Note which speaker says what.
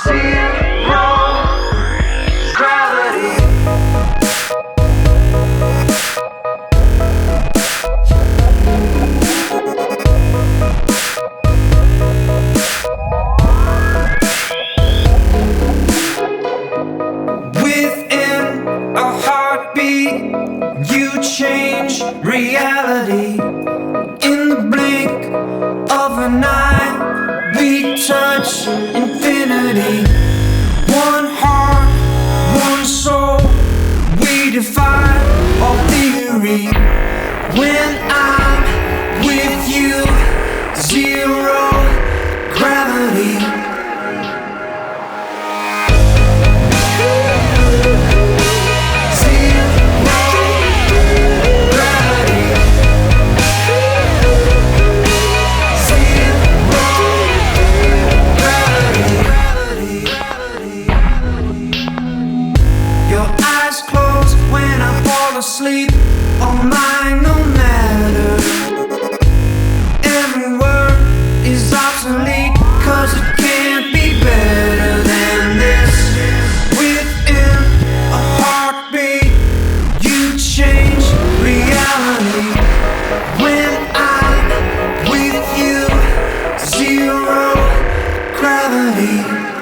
Speaker 1: Zero gravity. Within a heartbeat, you change reality. In the blink of an eye, we touch infinity. One heart, one soul, we defy all theory. When I'm with you, zero gravity. Sleep on mine, no matter. Every word is obsolete, 'cause it can't be better than this. Within a heartbeat, you change reality. When I'm with you, zero gravity.